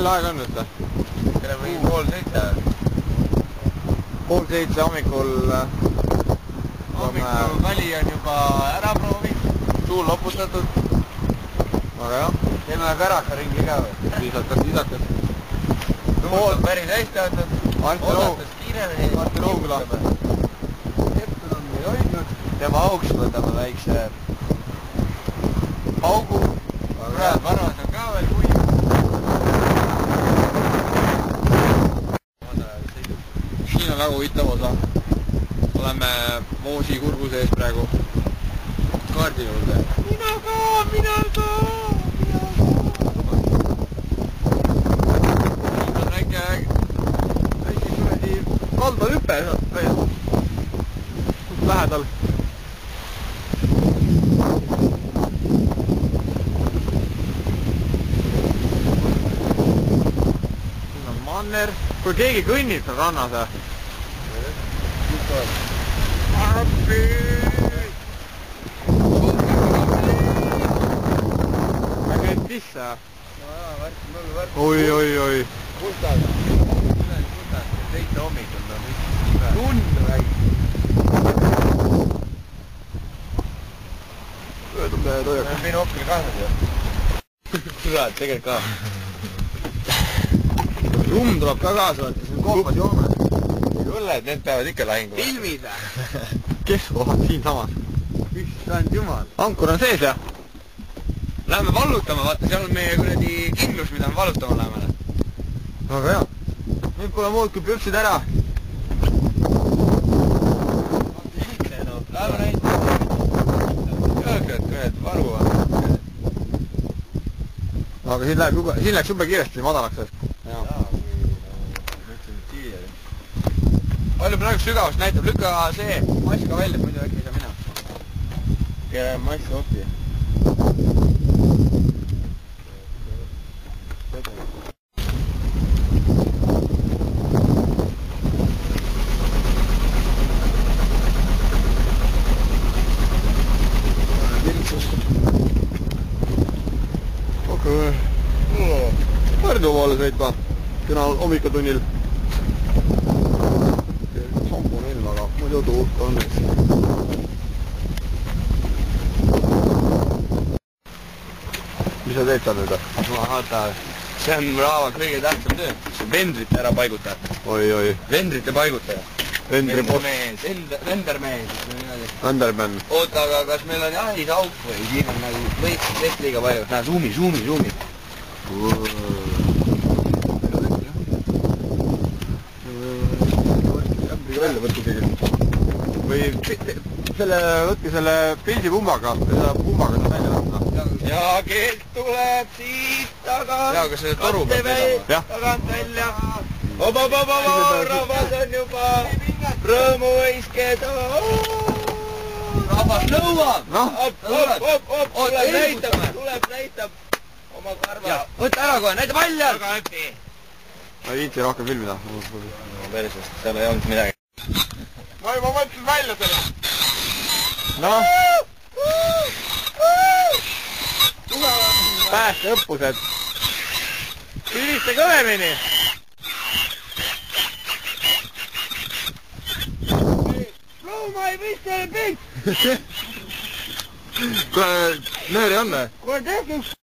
palju aega on nüüd? Kelle või 6:30. 6:30 hommikul. Hommikul kali on juba ära proovinud, suul loputatud. Aga jah. Teeme karaka ringi ka või? Viisakas. Tuul on päris hästi andnud. Oodates kiiremini. Martin Roogula. Septud on meil hoidnud. Tema auks võtame väikse augu. Varvas on ka veel kuiv. Siin on väga huvitav osa. Oleme Moosi kurgu sees praegu kaardi juurde. Mina ka! Siin on väike kuradi kaldahüpe veel. Lähedal. Siin on manner. Kui keegi kõnnib seal rannas. Appi! Mä käin sisään. No jaa, värk, värk. Oi. Puhtaad. Puhtaad. 7 hommikul on üks päev. Tund väike. Möödub mehe toijaga. Ma olen binookli kaasas ju. Kurat, tegelikult ka. Rumm tuleb ka kaasa, vaata, siin koopad joome. Õlled, need peavad ikka lahingule. Ilmid või? Kes kohad siin samas? Issand jumal. Ankur on sees, jah? Läheme vallutama, vaata, seal on meie kuradi kindlus, mida me vallutama läheme. Aga jah. Nüüd pole muud kui püpsid ära. Läheme näitama. Öelge, et ühed varu on. Aga siin läks jube kiiresti madalaks. Palju praegu sügavust näitab, lükka see mass ka välja, muidu äkki ei saa minna. Kelle mass oppi. Okei. Pärnu poole sõitma. Täna hommikutunnil. Sampun ilmaga, muidu tuult on. Mis sa teed seal nüüd? Vaata, see on Raava kõige tähtsam töö. Vendrite ära paigutaja. Oi. Vendrite paigutaja. Vendrimees. Vendermees. Venderman. Oota, aga kas meil on jahis auk või? Siin on nagu vett liiga palju. Näe, zoom'i. Välja võtke isegi. Või võtke selle pilsipumbaga. Selle pumbaga saab välja võtta. Ja kes tuleb siit tagant? Jaa, kas see toru peab vedama? Tagant välja. Rahvas on juba rõõmuhõisked. Rahvas nõuab. Tuleb näitab oma karva. Võta ära kohe, näita välja. Ma ei viitsi rohkem filmida. Persest, seal ei olnud midagi. Ma juba mõtlen välja selle. Noh. Pääste õppused. Piliste kõvemini. Looma ei piste pikk. Kuule, nööri on või? Kuule tehke üks